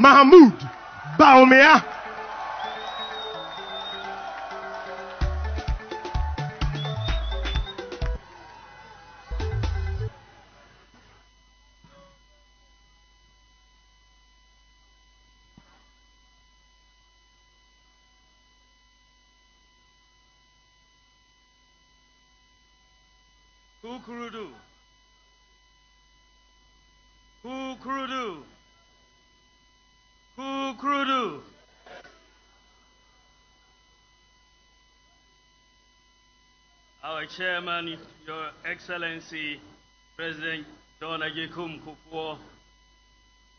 Mahamadu Bawumia. Kukurudu. Kukurudu. Kukurudu. Our chairman, Your Excellency, President John Agyekum Kufuor,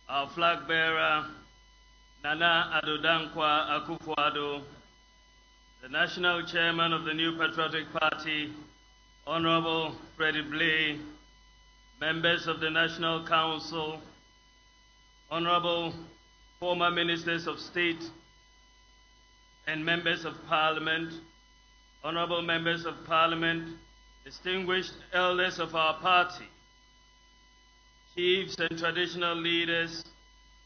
our flag bearer, Nana Addo Dankwa Akufo-Addo, the national chairman of the New Patriotic Party, Honorable Freddie Blay, members of the National Council, honorable former ministers of state and members of parliament, honorable members of parliament, distinguished elders of our party, chiefs and traditional leaders,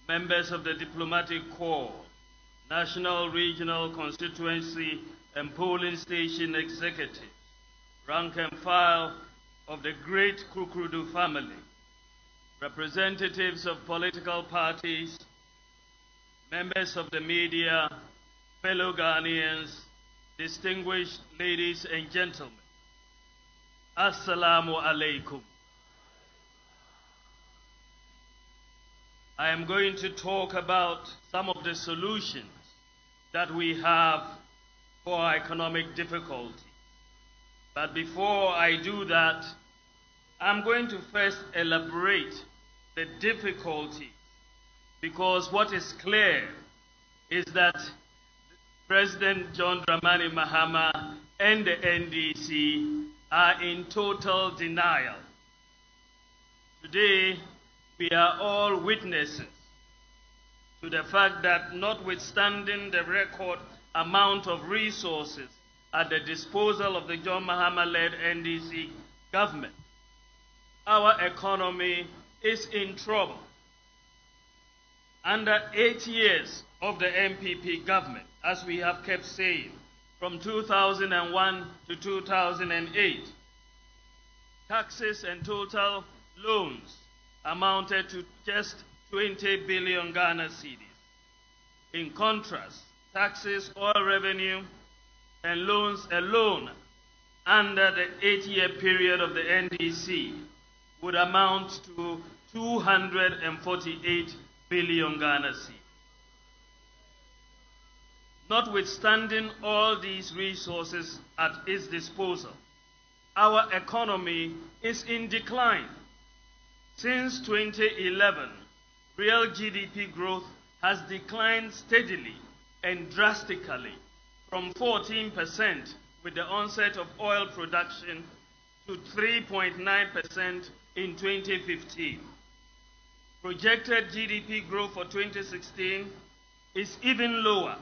members of the diplomatic corps, national, regional, constituency, and polling station executives, rank and file of the great Kukurudu family, representatives of political parties, members of the media, fellow Ghanaians, distinguished ladies and gentlemen, Assalamu alaikum. I am going to talk about some of the solutions that we have for our economic difficulty. But before I do that, I'm going to first elaborate the difficulty, because what is clear is that President John Dramani Mahama and the NDC are in total denial. Today, we are all witnesses to the fact that notwithstanding the record amount of resources at the disposal of the John Mahama-led NDC government, our economy is in trouble. Under 8 years of the MPP government, as we have kept saying, from 2001 to 2008, taxes and total loans amounted to just 20 billion Ghana cedis. In contrast, taxes, oil revenue, and loans alone under the 8-year period of the NDC would amount to 248 billion Ghana cedis. Notwithstanding all these resources at its disposal, our economy is in decline. Since 2011, real GDP growth has declined steadily and drastically from 14% with the onset of oil production to 3.9% in 2015. Projected GDP growth for 2016 is even lower.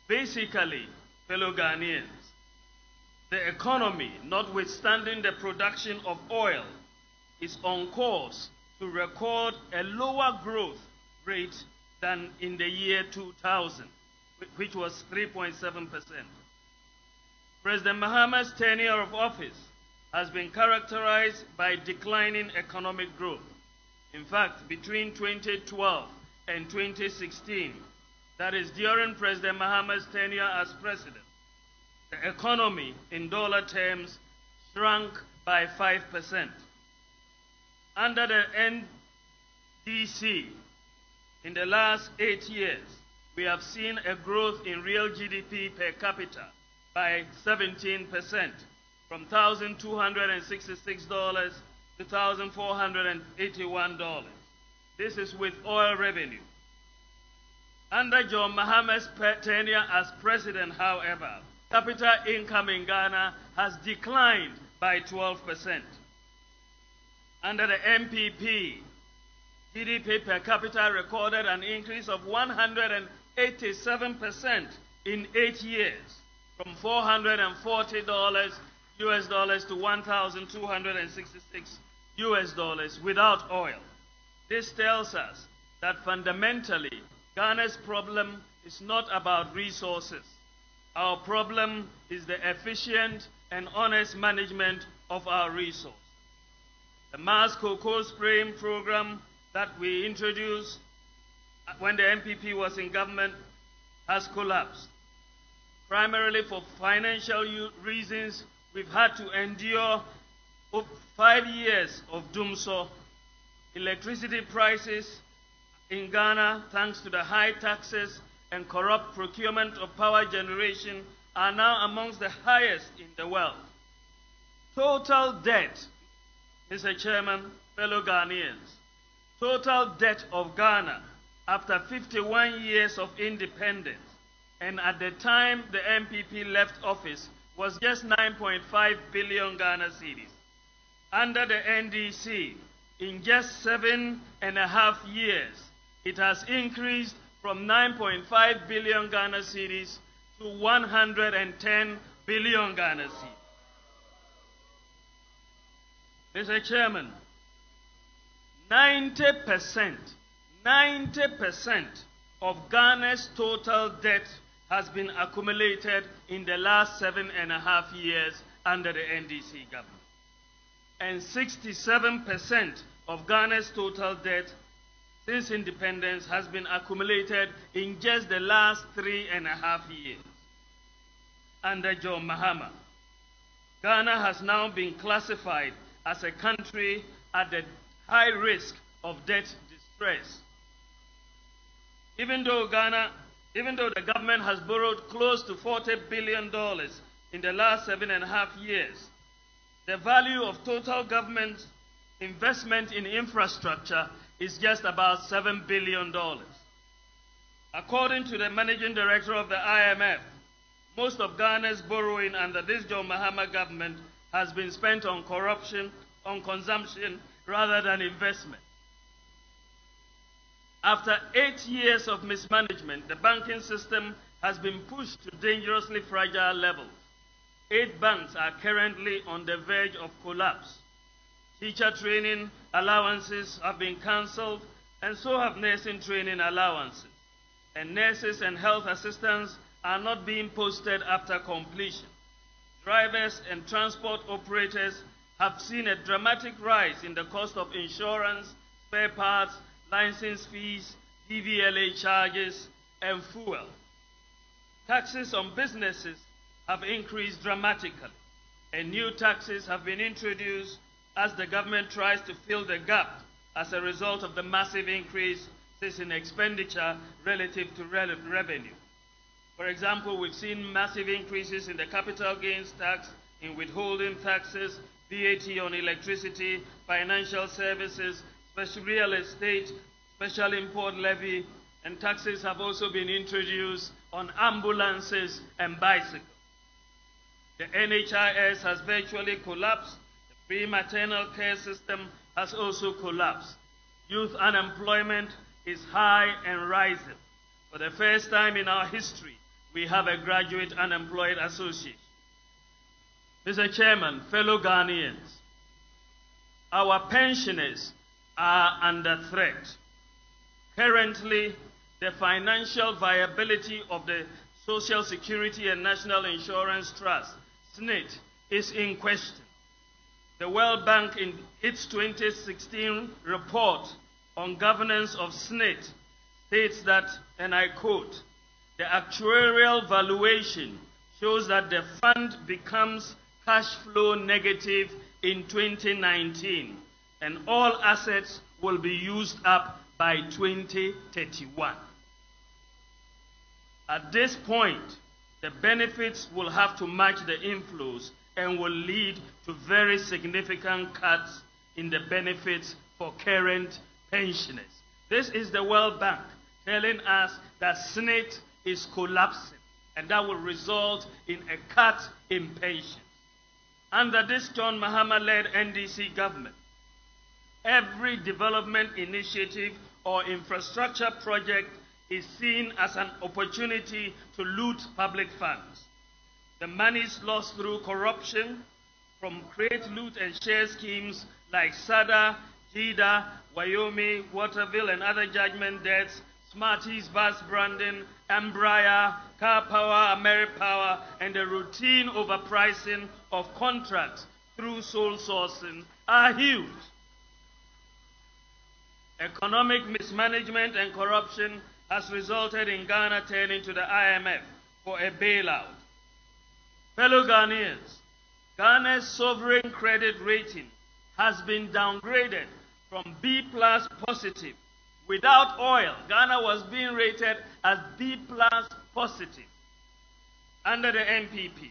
Basically, fellow Ghanaians, the economy, notwithstanding the production of oil, is on course to record a lower growth rate than in the year 2000, which was 3.7%. President Mahama's tenure of office has been characterized by declining economic growth. In fact, between 2012 and 2016, that is during President Mahama's tenure as president, the economy in dollar terms shrunk by 5%. Under the NDC, in the last 8 years, we have seen a growth in real GDP per capita by 17%, from $1,266 to $1,481. This is with oil revenue. Under John Mahama's tenure as president, however, capita income in Ghana has declined by 12%. Under the MPP, GDP per capita recorded an increase of 187% in 8 years, from $440 US dollars to $1,266 US dollars without oil. This tells us that fundamentally Ghana's problem is not about resources. Our problem is the efficient and honest management of our resources. The mass cocoa spraying program that we introduced when the MPP was in government has collapsed. Primarily for financial reasons, we've had to endure 5 years of doomsday. Electricity prices in Ghana, thanks to the high taxes and corrupt procurement of power generation, are now amongst the highest in the world. Total debt, Mr. Chairman, fellow Ghanaians, total debt of Ghana after 51 years of independence, and at the time the MPP left office, was just 9.5 billion Ghana cedis. Under the NDC, in just 7.5 years, it has increased from 9.5 billion Ghana cedis to 110 billion Ghana cedis. Mr. Chairman, 90% of Ghana's total debt has been accumulated in the last 7.5 years under the NDC government. And 67% of Ghana's total debt since independence has been accumulated in just the last 3.5 years. Under John Mahama, Ghana has now been classified as a country at the high risk of debt distress. Even though the government has borrowed close to $40 billion in the last 7.5 years, the value of total government investment in infrastructure is just about $7 billion. According to the managing director of the IMF, most of Ghana's borrowing under this John Mahama government has been spent on corruption, on consumption, rather than investment. After 8 years of mismanagement, the banking system has been pushed to dangerously fragile levels. 8 banks are currently on the verge of collapse. Teacher training allowances have been cancelled, and so have nursing training allowances. And nurses and health assistants are not being posted after completion. Drivers and transport operators have seen a dramatic rise in the cost of insurance, spare parts, license fees, DVLA charges, and fuel. Taxes on businesses have increased dramatically, and new taxes have been introduced as the government tries to fill the gap as a result of the massive increase in expenditure relative to revenue. For example, we've seen massive increases in the capital gains tax, in withholding taxes, VAT on electricity, financial services, special real estate, special import levy, and taxes have also been introduced on ambulances and bicycles. The NHIS has virtually collapsed. The pre-maternal care system has also collapsed. Youth unemployment is high and rising. For the first time in our history, we have a graduate unemployed association. Mr. Chairman, fellow Ghanaians, our pensioners are under threat. Currently, the financial viability of the Social Security and National Insurance Trust, SNIT, is in question. The World Bank, in its 2016 report on governance of SNIT, states that, and I quote, "The actuarial valuation shows that the fund becomes cash flow negative in 2019, and all assets will be used up by 2031. At this point, the benefits will have to match the inflows and will lead to very significant cuts in the benefits for current pensioners." This is the World Bank telling us that SNIT is collapsing, and that will result in a cut in pensions. Under this John Mahama-led NDC government, every development initiative or infrastructure project is seen as an opportunity to loot public funds. The monies lost through corruption from create, loot, and share schemes like SADA, Jida, Wyoming, Waterville, and other judgment debts, Smarties, Vast Brandon, Embraer, Car Power, AmeriPower, and the routine overpricing of contracts through sole sourcing are huge. Economic mismanagement and corruption has resulted in Ghana turning to the IMF for a bailout. Fellow Ghanaians, Ghana's sovereign credit rating has been downgraded from B+ positive. Without oil, Ghana was being rated as B+ positive under the NPP.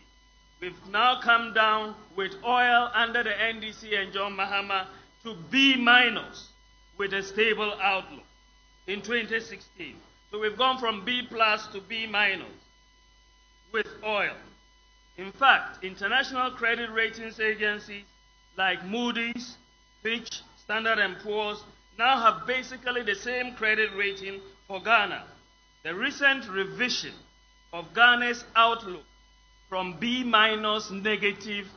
We've now come down with oil under the NDC and John Mahama to B- with a stable outlook in 2016. So we've gone from B+ to B- with oil. In fact, international credit ratings agencies like Moody's, Fitch, Standard & Poor's now have basically the same credit rating for Ghana. The recent revision of Ghana's outlook from B- negative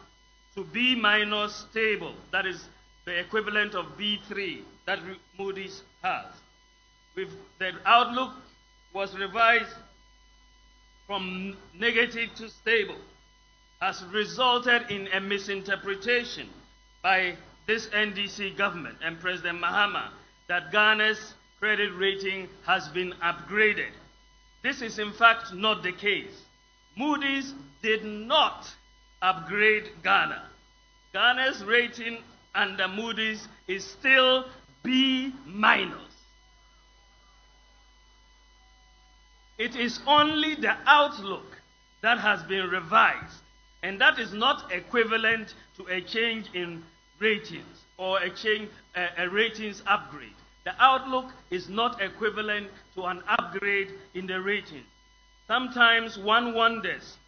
to B- stable, that is the equivalent of B3 that Moody's has. The outlook was revised from negative to stable, has resulted in a misinterpretation by this NDC government and President Mahama that Ghana's credit rating has been upgraded. This is in fact not the case. Moody's did not upgrade Ghana. Ghana's rating under Moody's is still B-. It is only the outlook that has been revised, and that is not equivalent to a change in ratings or a ratings upgrade. The outlook is not equivalent to an upgrade in the rating. Sometimes one wonders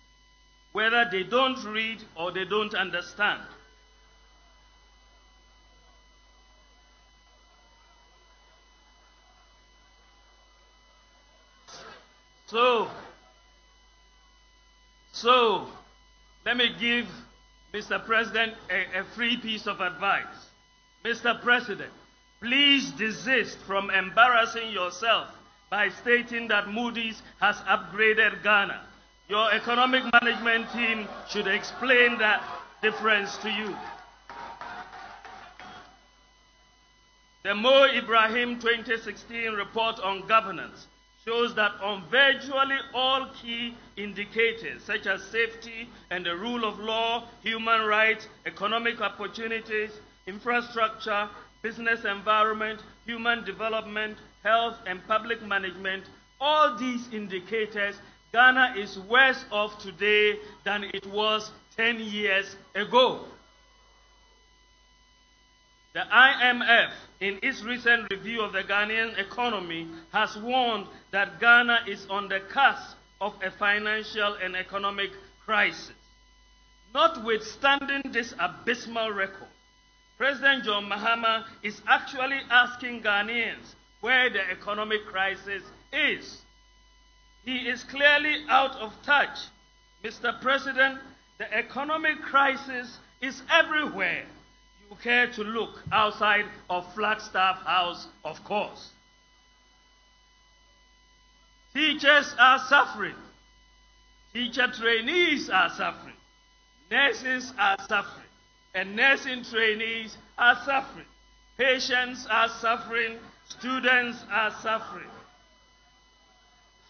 whether they don't read or they don't understand. So, let me give Mr. President a free piece of advice. Mr. President, please desist from embarrassing yourself by stating that Moody's has upgraded Ghana. Your economic management team should explain that difference to you. The Mo Ibrahim 2016 report on governance shows that on virtually all key indicators such as safety and the rule of law, human rights, economic opportunities, infrastructure, business environment, human development, health, and public management, all these indicators, Ghana is worse off today than it was 10 years ago. The IMF, in its recent review of the Ghanaian economy, has warned that Ghana is on the cusp of a financial and economic crisis. Notwithstanding this abysmal record, President John Mahama is actually asking Ghanaians where the economic crisis is. He is clearly out of touch. Mr. President, the economic crisis is everywhere. You care to look outside of Flagstaff House, of course. Teachers are suffering. Teacher trainees are suffering. Nurses are suffering. And nursing trainees are suffering. Patients are suffering. Students are suffering.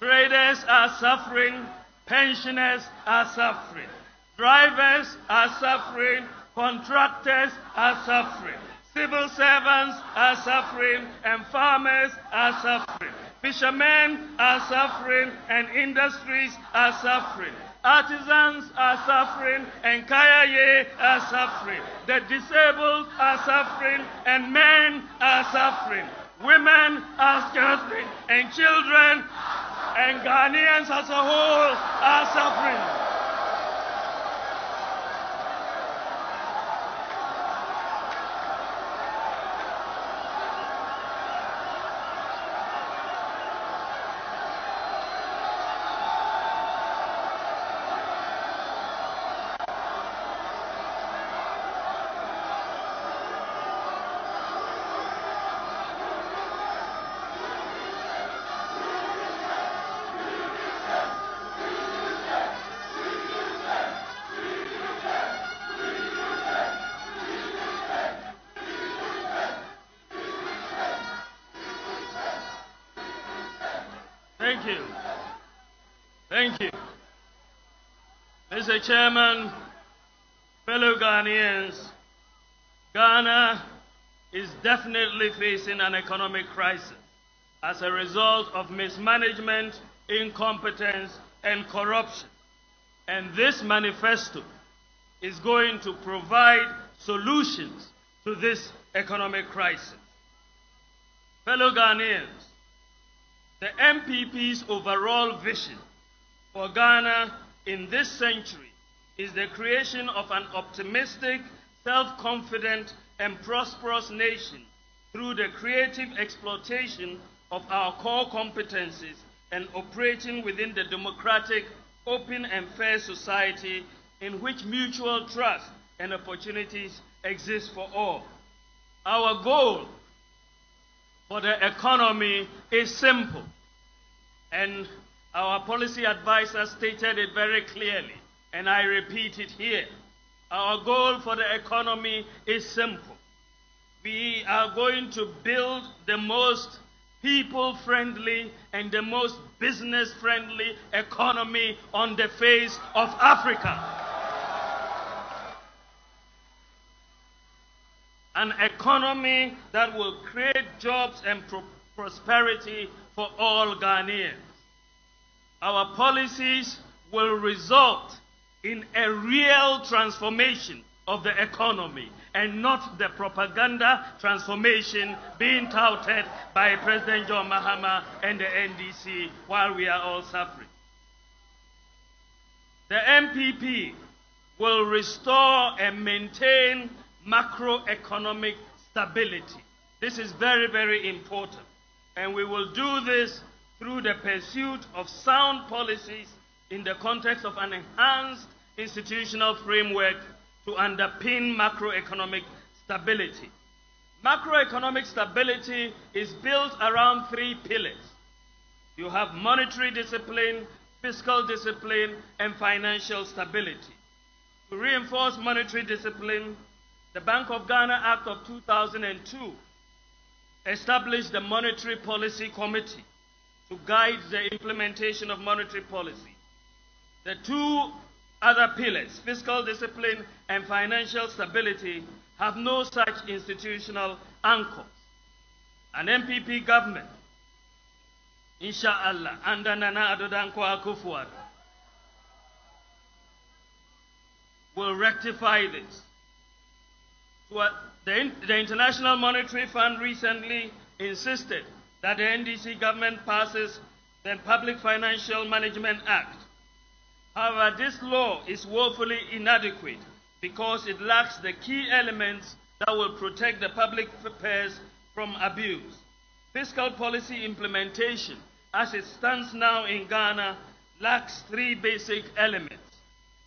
Traders are suffering. Pensioners are suffering. Drivers are suffering. Contractors are suffering. Civil servants are suffering. And farmers are suffering. Fishermen are suffering. And industries are suffering. Artisans are suffering. And Kayaye are suffering. The disabled are suffering. And men are suffering. Women are suffering. And children and Ghanaians as a whole are suffering. Thank you. Thank you. Mr. Chairman, fellow Ghanaians, Ghana is definitely facing an economic crisis as a result of mismanagement, incompetence, and corruption. And this manifesto is going to provide solutions to this economic crisis. Fellow Ghanaians, the MPP's overall vision for Ghana in this century is the creation of an optimistic, self-confident, and prosperous nation through the creative exploitation of our core competencies and operating within the democratic, open, and fair society in which mutual trust and opportunities exist for all. Our goal for the economy is simple, and our policy advisor stated it very clearly, and I repeat it here. Our goal for the economy is simple. We are going to build the most people-friendly and the most business-friendly economy on the face of Africa. An economy that will create jobs and prosperity for all Ghanaians. Our policies will result in a real transformation of the economy and not the propaganda transformation being touted by President John Mahama and the NDC while we are all suffering. The MPP will restore and maintain macroeconomic stability. This is very, very important. And we will do this through the pursuit of sound policies in the context of an enhanced institutional framework to underpin macroeconomic stability. Macroeconomic stability is built around three pillars. You have monetary discipline, fiscal discipline, and financial stability. To reinforce monetary discipline, the Bank of Ghana Act of 2002 established the Monetary Policy Committee to guide the implementation of monetary policy. The two other pillars, fiscal discipline and financial stability, have no such institutional anchors. An MPP government, inshallah, under Nana Addo Dankwa Akufo-Addo, will rectify this. The International Monetary Fund recently insisted that the NDC government passes the Public Financial Management Act. However, this law is woefully inadequate because it lacks the key elements that will protect the public purse from abuse. Fiscal policy implementation, as it stands now in Ghana, lacks three basic elements: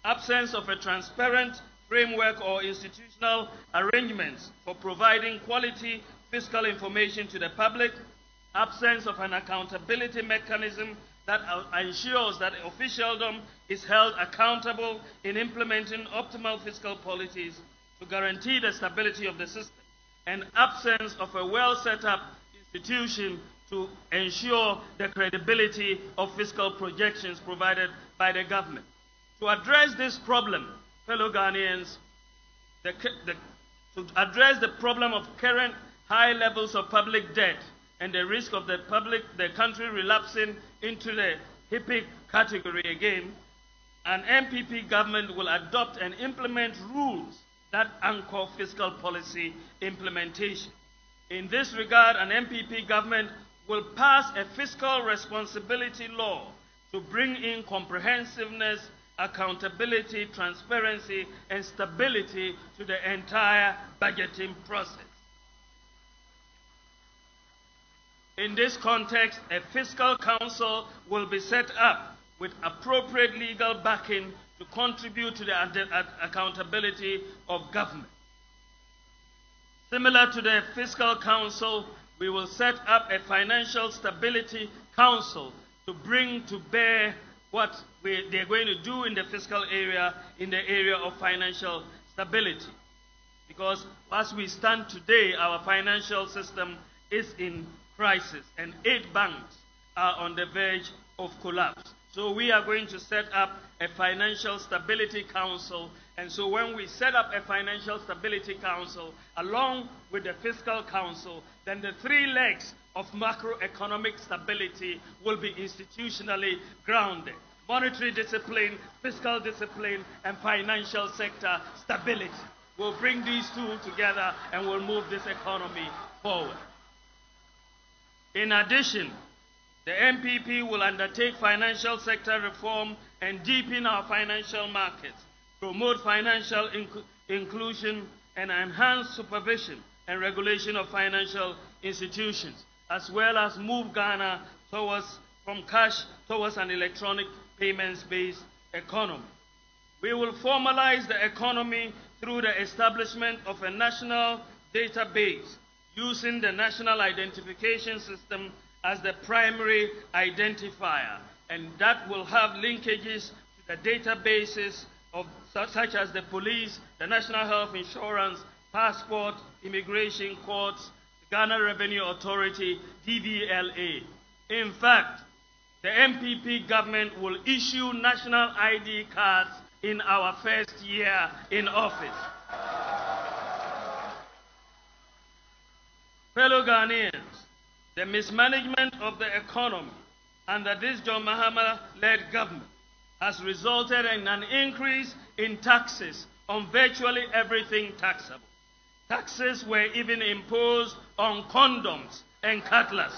absence of a transparent framework or institutional arrangements for providing quality fiscal information to the public, absence of an accountability mechanism that ensures that officialdom is held accountable in implementing optimal fiscal policies to guarantee the stability of the system, and absence of a well-set-up institution to ensure the credibility of fiscal projections provided by the government. To address this problem, fellow Ghanaians, to address the problem of current high levels of public debt and the risk of the country relapsing into the HIPIC category again, an MPP government will adopt and implement rules that anchor fiscal policy implementation. In this regard, an MPP government will pass a fiscal responsibility law to bring in comprehensiveness, accountability, transparency, and stability to the entire budgeting process. In this context, a fiscal council will be set up with appropriate legal backing to contribute to the accountability of government. Similar to the fiscal council, we will set up a financial stability council to bring to bear what they're going to do in the fiscal area, in the area of financial stability. Because as we stand today, our financial system is in crisis, and 8 banks are on the verge of collapse. So we are going to set up a Financial Stability Council. And so when we set up a Financial Stability Council, along with the Fiscal Council, then the three legs of macroeconomic stability will be institutionally grounded. Monetary discipline, fiscal discipline, and financial sector stability. We'll bring these two together and we'll move this economy forward. In addition, the MPP will undertake financial sector reform and deepen our financial markets, promote financial inclusion, and enhance supervision and regulation of financial institutions, as well as move Ghana from cash towards an electronic payments-based economy. We will formalize the economy through the establishment of a national database using the National Identification System as the primary identifier, and that will have linkages to the databases of such as the police, the National Health Insurance, passport, immigration courts, Ghana Revenue Authority, DVLA. In fact, the MPP government will issue national ID cards in our first year in office. Fellow Ghanaians, the mismanagement of the economy under this John Mahama-led government has resulted in an increase in taxes on virtually everything taxable. Taxes were even imposed on condoms and cutlass.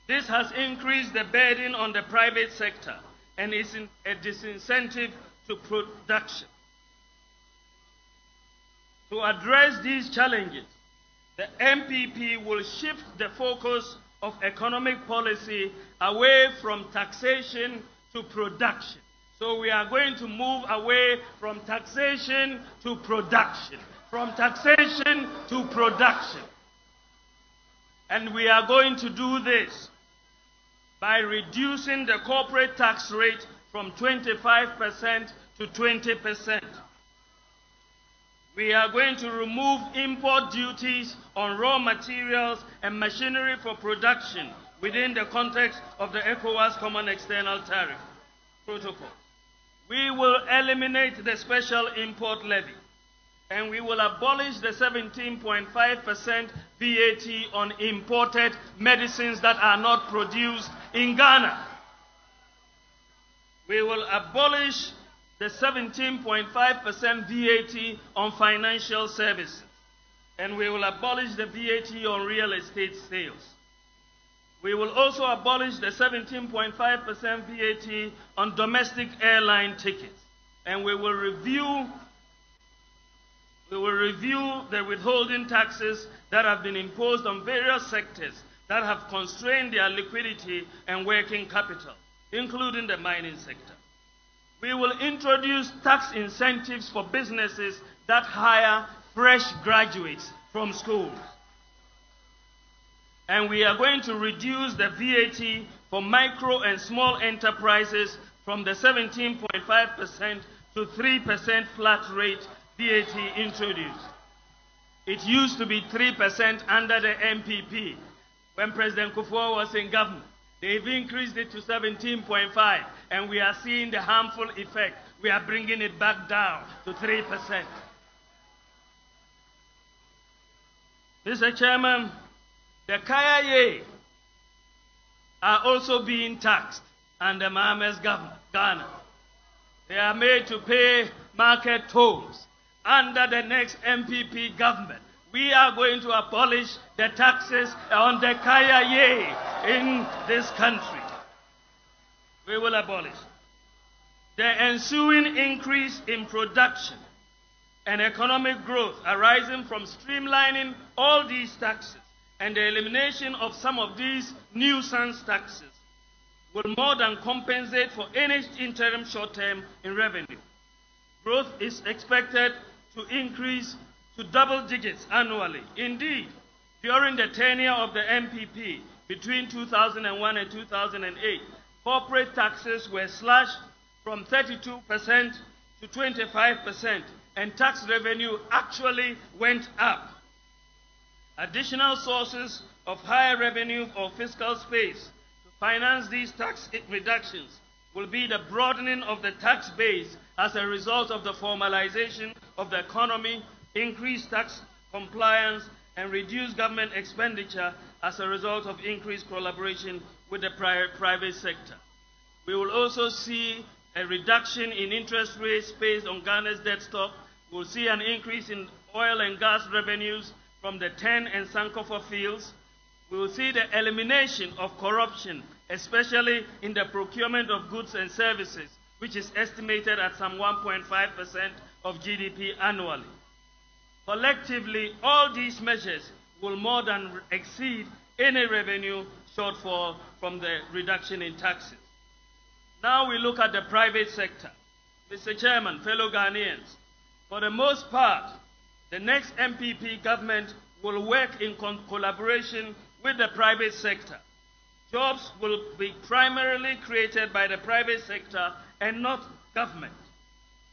This has increased the burden on the private sector and is a disincentive to production. To address these challenges, the MPP will shift the focus of economic policy away from taxation to production. So we are going to move away from taxation to production. From taxation to production. And we are going to do this by reducing the corporate tax rate from 25% to 20%. We are going to remove import duties on raw materials and machinery for production within the context of the ECOWAS Common External Tariff Protocol. We will eliminate the special import levy, and we will abolish the 17.5% VAT on imported medicines that are not produced in Ghana. We will abolish the 17.5% VAT on financial services, and we will abolish the VAT on real estate sales. We will also abolish the 17.5% VAT on domestic airline tickets, and we will review the withholding taxes that have been imposed on various sectors that have constrained their liquidity and working capital, including the mining sector. We will introduce tax incentives for businesses that hire fresh graduates from schools. And we are going to reduce the VAT for micro and small enterprises from the 17.5% to 3% flat rate VAT introduced. It used to be 3% under the MPP when President Kufuor was in government. They've increased it to 17.5%, and we are seeing the harmful effect. We are bringing it back down to 3%. Mr. Chairman, the Kaya are also being taxed under Mahama's government, Ghana. They are made to pay market tolls. Under the next MPP government, we are going to abolish the taxes on the Kaya in this country. We will abolish. The ensuing increase in production and economic growth arising from streamlining all these taxes and the elimination of some of these nuisance taxes will more than compensate for any interim short-term in revenue. Growth is expected to increase to double digits annually. Indeed, during the tenure of the MPP between 2001 and 2008, corporate taxes were slashed from 32% to 25%, and tax revenue actually went up. Additional sources of higher revenue or fiscal space to finance these tax reductions will be the broadening of the tax base as a result of the formalization of the economy, increased tax compliance, and reduced government expenditure as a result of increased collaboration with the private sector. We will also see a reduction in interest rates based on Ghana's debt stock. We will see an increase in oil and gas revenues from the TEN and Sankofa fields. We will see the elimination of corruption, especially in the procurement of goods and services, which is estimated at some 1.5% of GDP annually. Collectively, all these measures will more than exceed any revenue shortfall from the reduction in taxes. Now we look at the private sector. Mr. Chairman, fellow Ghanaians, for the most part, the next MPP government will work in collaboration with the private sector. Jobs will be primarily created by the private sector and not government.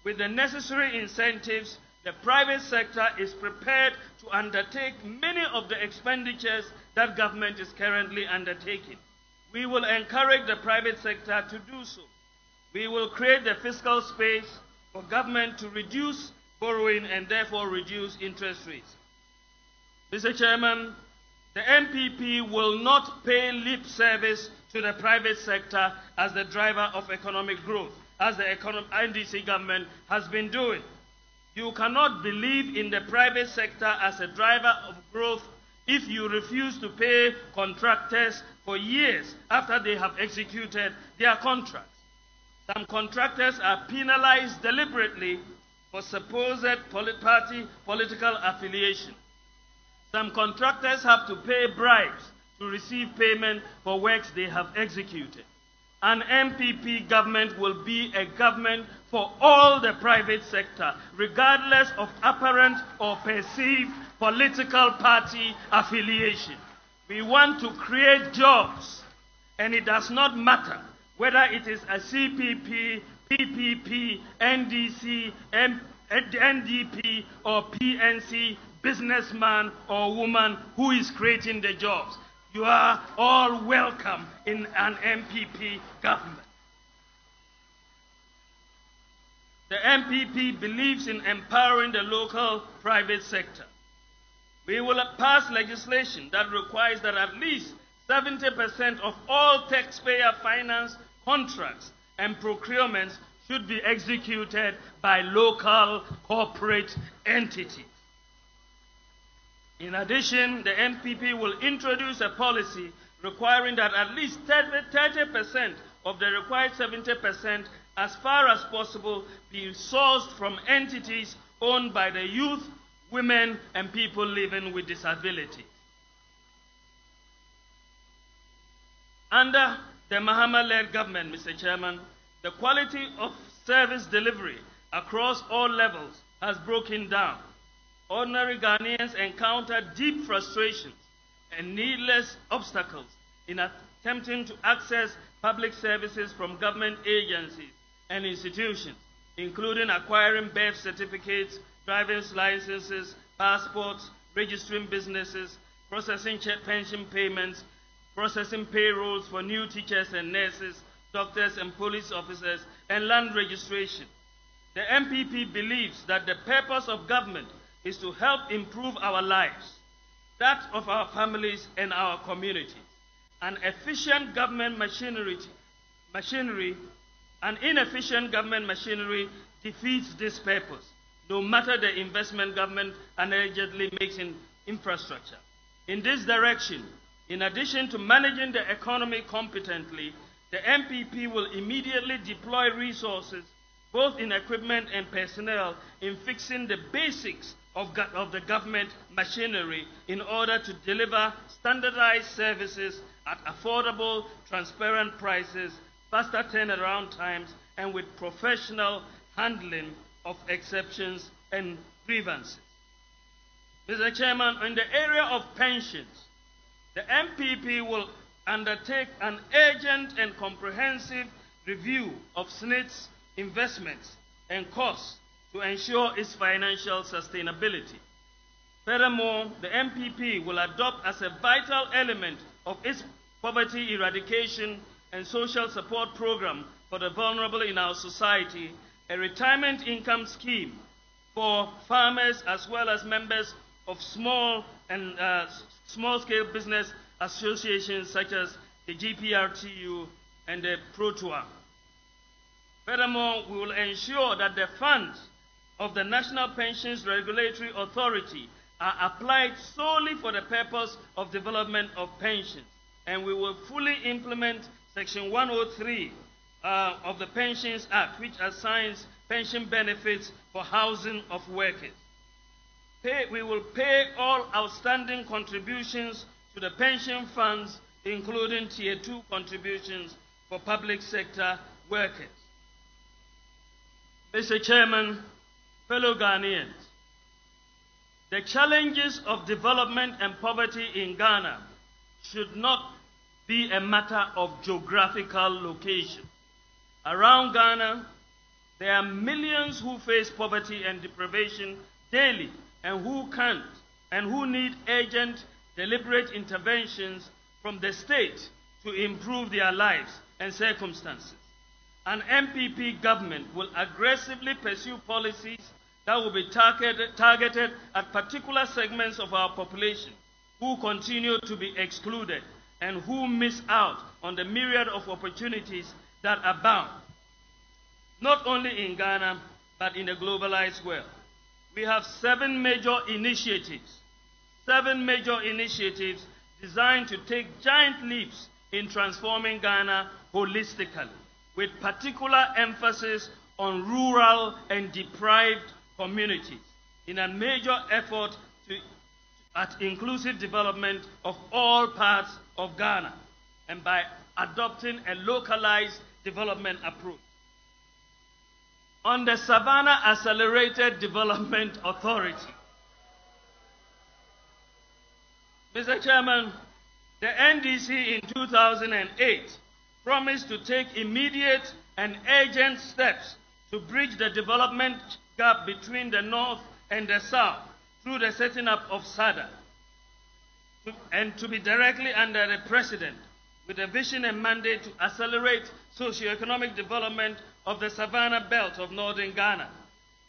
With the necessary incentives, the private sector is prepared to undertake many of the expenditures that government is currently undertaking. We will encourage the private sector to do so. We will create the fiscal space for government to reduce borrowing and therefore reduce interest rates. Mr. Chairman, the MPP will not pay lip service to the private sector as the driver of economic growth, as the NDC government has been doing. You cannot believe in the private sector as a driver of growth if you refuse to pay contractors for years after they have executed their contracts. Some contractors are penalized deliberately for supposed political affiliation. Some contractors have to pay bribes to receive payment for works they have executed. An MPP government will be a government for all the private sector, regardless of apparent or perceived political party affiliation. We want to create jobs, and it does not matter whether it is a CPP, PPP, NDC, NDP, or PNC businessman or woman who is creating the jobs. You are all welcome in an MPP government. The MPP believes in empowering the local private sector. We will pass legislation that requires that at least 70% of all taxpayer-financed contracts and procurements should be executed by local corporate entities. In addition, the MPP will introduce a policy requiring that at least 30% of the required 70%, as far as possible, be sourced from entities owned by the youth, women, and people living with disabilities. Under the Mahama-led government, Mr. Chairman, the quality of service delivery across all levels has broken down. Ordinary Ghanaians encounter deep frustrations and needless obstacles in attempting to access public services from government agencies and institutions, including acquiring birth certificates, driver's licenses, passports, registering businesses, processing pension payments, processing payrolls for new teachers and nurses, doctors and police officers, and land registration. The MPP believes that the purpose of government is to help improve our lives, that of our families and our communities. An inefficient government machinery defeats this purpose, no matter the investment government allegedly makes in infrastructure. In this direction, in addition to managing the economy competently, the MPP will immediately deploy resources, both in equipment and personnel, in fixing the basics of the government machinery in order to deliver standardized services at affordable, transparent prices, faster turnaround times, and with professional handling of exceptions and grievances. Mr. Chairman, in the area of pensions, the MPP will undertake an urgent and comprehensive review of SNIT's investments and costs to ensure its financial sustainability. Furthermore, the MPP will adopt as a vital element of its poverty eradication and social support program for the vulnerable in our society a retirement income scheme for farmers as well as members of small and small-scale business associations such as the GPRTU and the ProTour. Furthermore, we will ensure that the funds of the National Pensions Regulatory Authority are applied solely for the purpose of development of pensions, and we will fully implement Section 103 of the Pensions Act, which assigns pension benefits for housing of workers. We will pay all outstanding contributions to the pension funds, including Tier 2 contributions for public sector workers. Mr. Chairman, fellow Ghanaians, the challenges of development and poverty in Ghana should not be a matter of geographical location. Around Ghana, there are millions who face poverty and deprivation daily and who need urgent, deliberate interventions from the state to improve their lives and circumstances. An MPP government will aggressively pursue policies that will be targeted at particular segments of our population who continue to be excluded and who miss out on the myriad of opportunities that abound, not only in Ghana, but in the globalized world. We have seven major initiatives designed to take giant leaps in transforming Ghana holistically, with particular emphasis on rural and deprived communities in a major effort at inclusive development of all parts of Ghana and by adopting a localized development approach. On the Savannah Accelerated Development Authority, Mr. Chairman, the NDC in 2008 promised to take immediate and urgent steps to bridge the development gap between the North and the South through the setting up of SADA, and to be directly under the President with a vision and mandate to accelerate socio-economic development of the Savannah Belt of northern Ghana.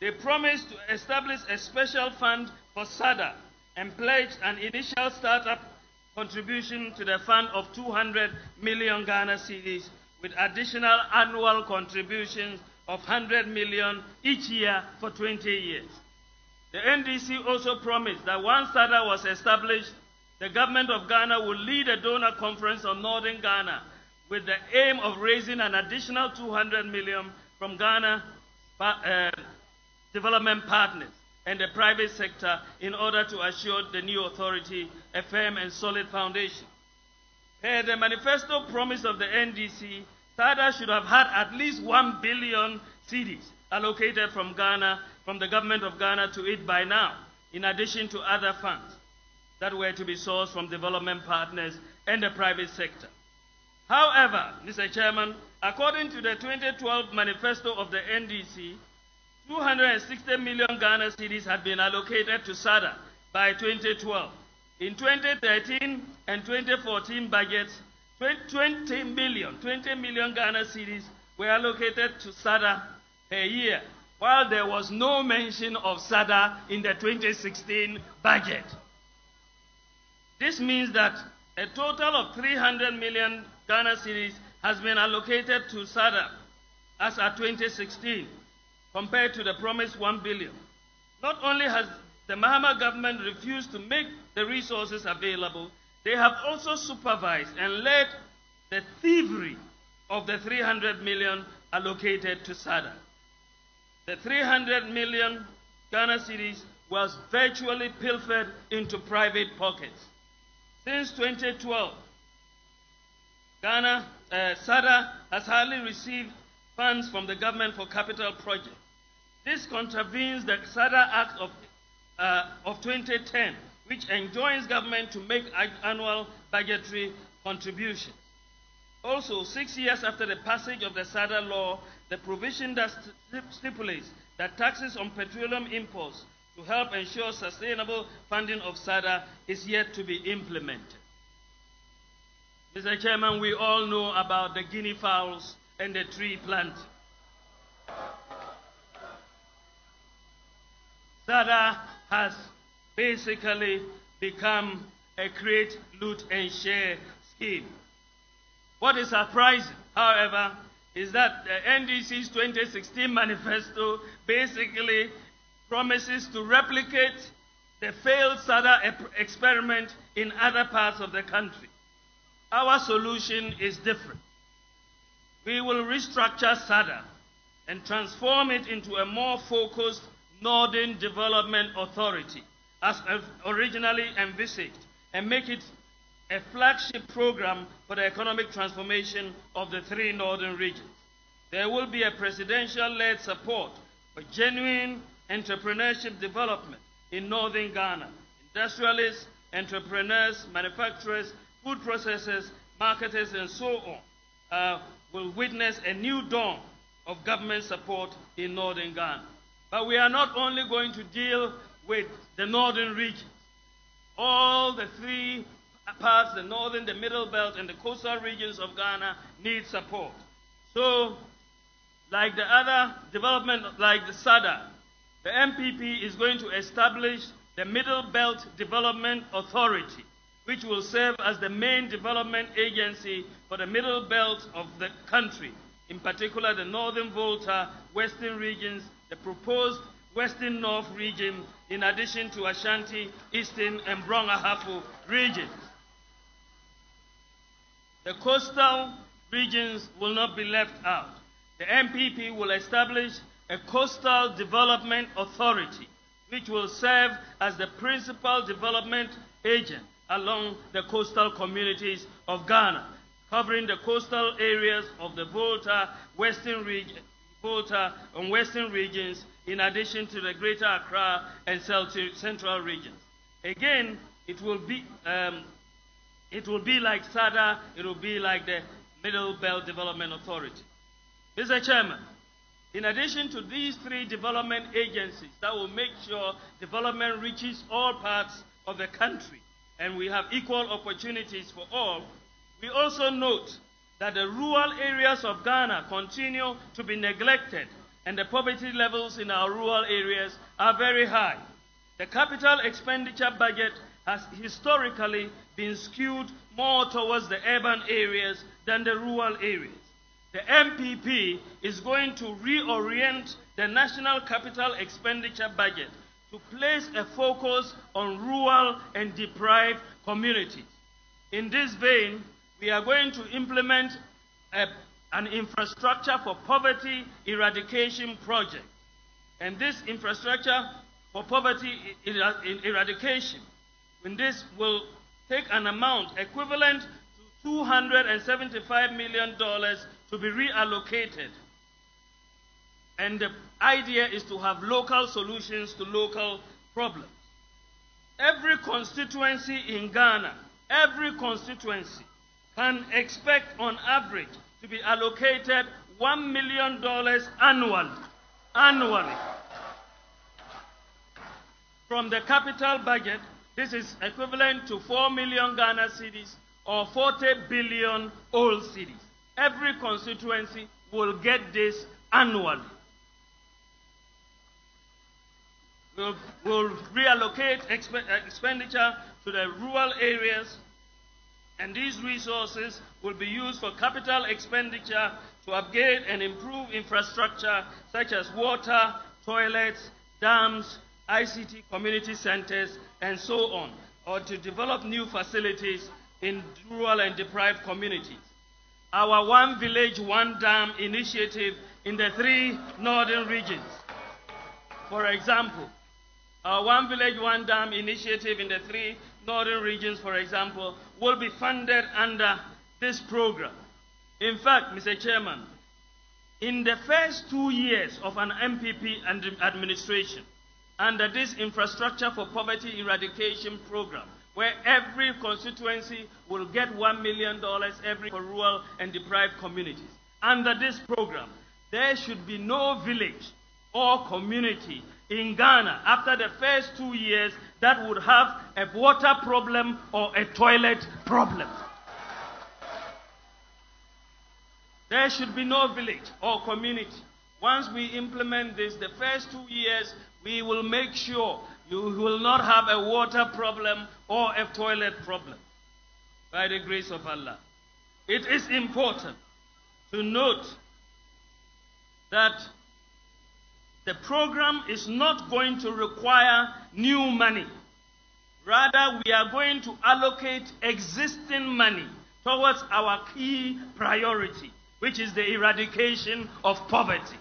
They promised to establish a special fund for SADA and pledged an initial startup contribution to the fund of 200 million Ghana cedis with additional annual contributions of 100 million each year for 20 years. The NDC also promised that once SADA was established, the government of Ghana will lead a donor conference on northern Ghana with the aim of raising an additional 200 million from Ghana development partners and the private sector in order to assure the new authority a firm and solid foundation. Per the manifesto promise of the NDC, SADA should have had at least 1 billion cedis allocated from Ghana, from the government of Ghana to it by now, in addition to other funds that were to be sourced from development partners and the private sector. However, Mr. Chairman, according to the 2012 manifesto of the NDC, 260 million Ghana cedis had been allocated to SADA by 2012. In 2013 and 2014 budgets, 20 million Ghana cedis were allocated to SADA per year, while there was no mention of SADA in the 2016 budget. This means that a total of 300 million Ghana cedis has been allocated to SADA as at 2016, compared to the promised 1 billion. Not only has the Mahama government refused to make the resources available, they have also supervised and led the thievery of the 300 million allocated to SADA. The 300 million Ghana cedis was virtually pilfered into private pockets. Since 2012, SADA has hardly received funds from the government for capital projects. This contravenes the SADA Act of 2010, which enjoins government to make annual budgetary contributions. Also, 6 years after the passage of the SADA law, the provision that stipulates that taxes on petroleum imports to help ensure sustainable funding of SADA is yet to be implemented. Mr. Chairman, we all know about the guinea fowls and the tree planting. SADA has basically become a create, loot, and share scheme. What is surprising, however, is that the NDC's 2016 manifesto basically promises to replicate the failed SADA experiment in other parts of the country. Our solution is different. We will restructure SADA and transform it into a more focused Northern Development Authority, as originally envisaged, and make it a flagship program for the economic transformation of the three northern regions. There will be a presidential-led support for genuine entrepreneurship development in northern Ghana. Industrialists, entrepreneurs, manufacturers, food processors, marketers, and so on will witness a new dawn of government support in northern Ghana. But we are not only going to deal with the northern regions. All the three parts, the northern, the middle belt, and the coastal regions of Ghana need support. So, like the other development, like the SADA, the MPP is going to establish the Middle Belt Development Authority, which will serve as the main development agency for the middle belt of the country, in particular the Northern Volta, Western regions, the proposed Western North region, in addition to Ashanti, Eastern, and Brong-Ahafo regions. The coastal regions will not be left out. The MPP will establish a Coastal Development Authority, which will serve as the principal development agent along the coastal communities of Ghana, covering the coastal areas of the Volta, Western region, Volta and Western regions, in addition to the Greater Accra and Central regions. Again, it will be like SADA, it will be like the Middle Belt Development Authority. Mr. Chairman, in addition to these three development agencies that will make sure development reaches all parts of the country and we have equal opportunities for all, we also note that the rural areas of Ghana continue to be neglected and the poverty levels in our rural areas are very high. The capital expenditure budget has historically been skewed more towards the urban areas than the rural areas. The MPP is going to reorient the national capital expenditure budget to place a focus on rural and deprived communities. In this vein, we are going to implement an infrastructure for poverty eradication project. And this infrastructure for poverty eradication, and this will take an amount equivalent to $275 million to be reallocated. And the idea is to have local solutions to local problems. Every constituency in Ghana, every constituency can expect on average to be allocated $1 million annually. From the capital budget, this is equivalent to 4 million Ghana cedis or 40 billion old cedis. Every constituency will get this annually. We'll reallocate expenditure to the rural areas, and these resources will be used for capital expenditure to upgrade and improve infrastructure such as water, toilets, dams, ICT community centers, and so on, or to develop new facilities in rural and deprived communities. Our One Village, One Dam initiative in the three northern regions, for example, our One Village, One Dam initiative in the three northern regions, for example, will be funded under this program. In fact, Mr. Chairman, in the first 2 years of an MPP administration, under this infrastructure for poverty eradication program, where every constituency will get $1 million every for rural and deprived communities. Under this program, there should be no village or community in Ghana after the first 2 years that would have a water problem or a toilet problem. There should be no village or community. Once we implement this, the first 2 years, we will make sure you will not have a water problem or a toilet problem, by the grace of Allah. It is important to note that the program is not going to require new money. Rather, we are going to allocate existing money towards our key priority, which is the eradication of poverty.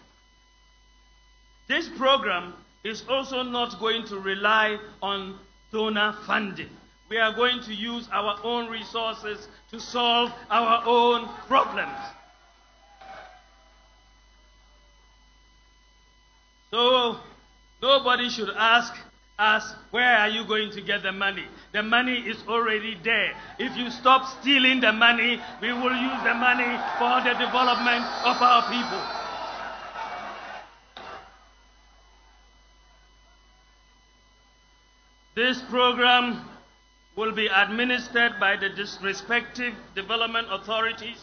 This program is also not going to rely on donor funding. We are going to use our own resources to solve our own problems. So, nobody should ask us, where are you going to get the money? The money is already there. If you stop stealing the money, we will use the money for the development of our people. This program will be administered by the respective development authorities.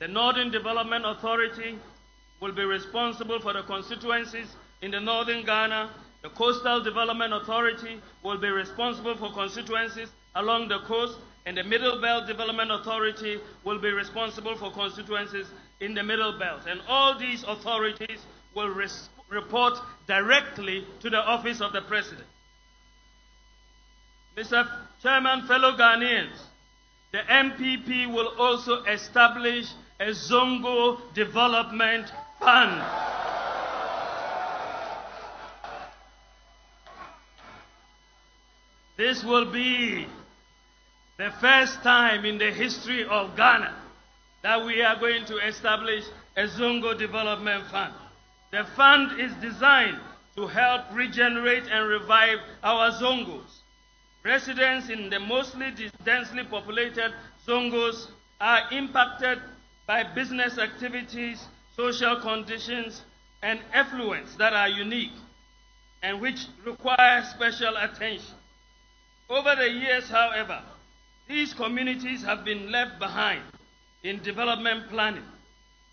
The Northern Development Authority will be responsible for the constituencies in the northern Ghana. The Coastal Development Authority will be responsible for constituencies along the coast, and the Middle Belt Development Authority will be responsible for constituencies in the Middle Belt. And all these authorities will report directly to the Office of the President. Mr. Chairman, fellow Ghanaians, the MPP will also establish a Zongo Development Fund. This will be the first time in the history of Ghana that we are going to establish a Zongo Development Fund. The fund is designed to help regenerate and revive our Zongos. Residents in the mostly densely populated Zongos are impacted by business activities, social conditions, and affluence that are unique and which require special attention. Over the years, however, these communities have been left behind in development planning.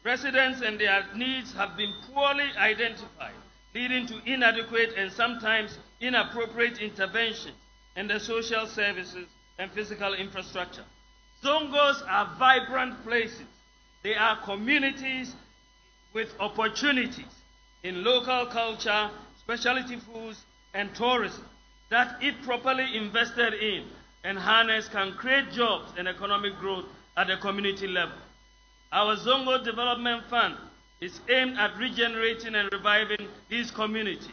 Residents and their needs have been poorly identified, leading to inadequate and sometimes inappropriate intervention in the social services and physical infrastructure. Zongos are vibrant places. They are communities with opportunities in local culture, specialty foods, and tourism that, if properly invested in and harnessed, can create jobs and economic growth at the community level. Our Zongo Development Fund is aimed at regenerating and reviving these communities.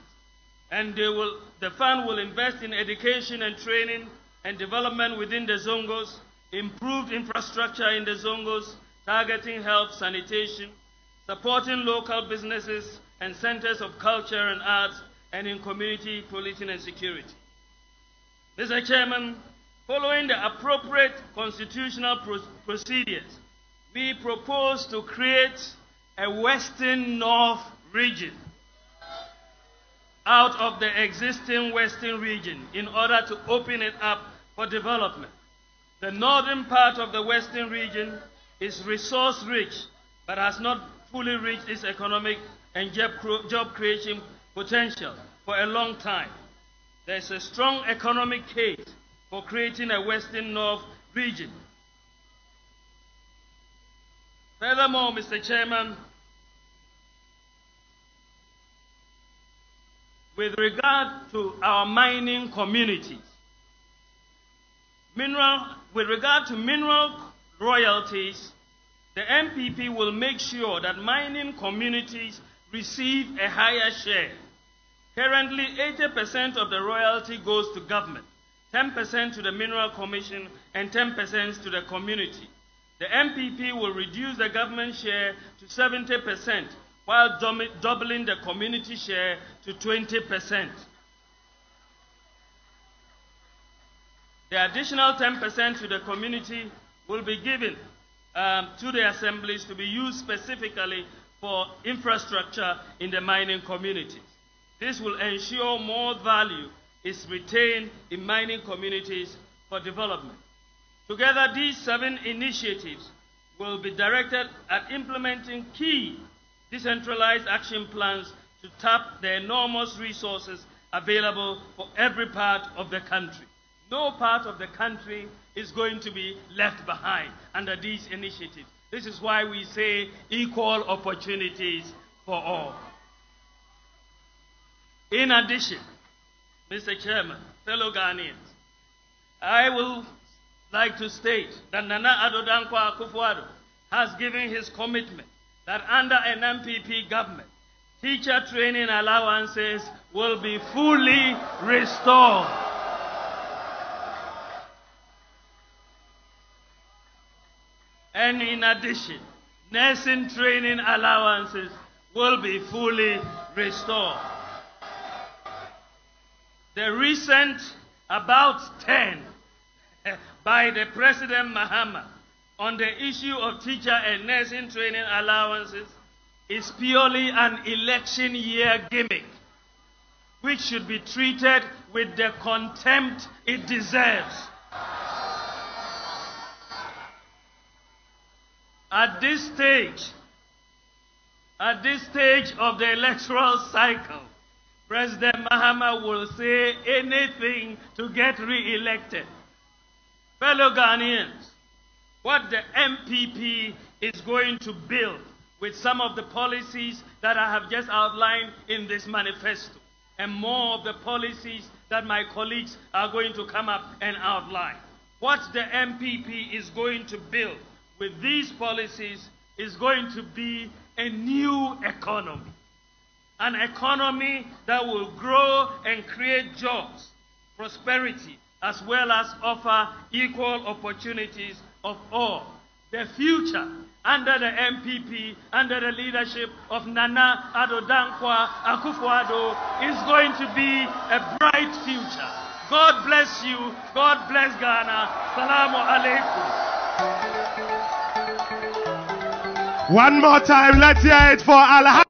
And the fund will invest in education and training and development within the Zongos, improved infrastructure in the Zongos, targeting health, sanitation, supporting local businesses and centers of culture and arts, and in community policing and security. Mr. Chairman, following the appropriate constitutional procedures, we propose to create a Western North region out of the existing Western region in order to open it up for development. The northern part of the Western region is resource rich but has not fully reached its economic and job creation potential for a long time. There is a strong economic case for creating a Western North region. Furthermore, Mr. Chairman, with regard to our mining communities, with regard to mineral royalties, the MPP will make sure that mining communities receive a higher share. Currently, 80% of the royalty goes to government, 10% to the Mineral Commission, and 10% to the community. The MPP will reduce the government share to 70%, while doubling the community share to 20%. The additional 10% to the community will be given to the assemblies to be used specifically for infrastructure in the mining communities. This will ensure more value is retained in mining communities for development. Together, these 7 initiatives will be directed at implementing key decentralized action plans to tap the enormous resources available for every part of the country. No part of the country is going to be left behind under these initiatives. This is why we say equal opportunities for all. In addition, Mr. Chairman, fellow Ghanaians, I will like to state that Nana Addo Dankwa Akufo-Addo has given his commitment that under an MPP government, teacher training allowances will be fully restored. And in addition, nursing training allowances will be fully restored. The recent about 10 by the President Mahama on the issue of teacher and nursing training allowances is purely an election year gimmick, which should be treated with the contempt it deserves. At this stage of the electoral cycle, President Mahama will say anything to get re-elected. Fellow Ghanaians, what the MPP is going to build with some of the policies that I have just outlined in this manifesto, and more of the policies that my colleagues are going to come up and outline. What the MPP is going to build with these policies is going to be a new economy. An economy that will grow and create jobs, prosperity, as well as offer equal opportunities of all. The future under the MPP, under the leadership of Nana Addo Dankwa Akufo-Addo, is going to be a bright future. God bless you. God bless Ghana. Salamu alaikum. One more time, let's hear it for Alhamdulillah.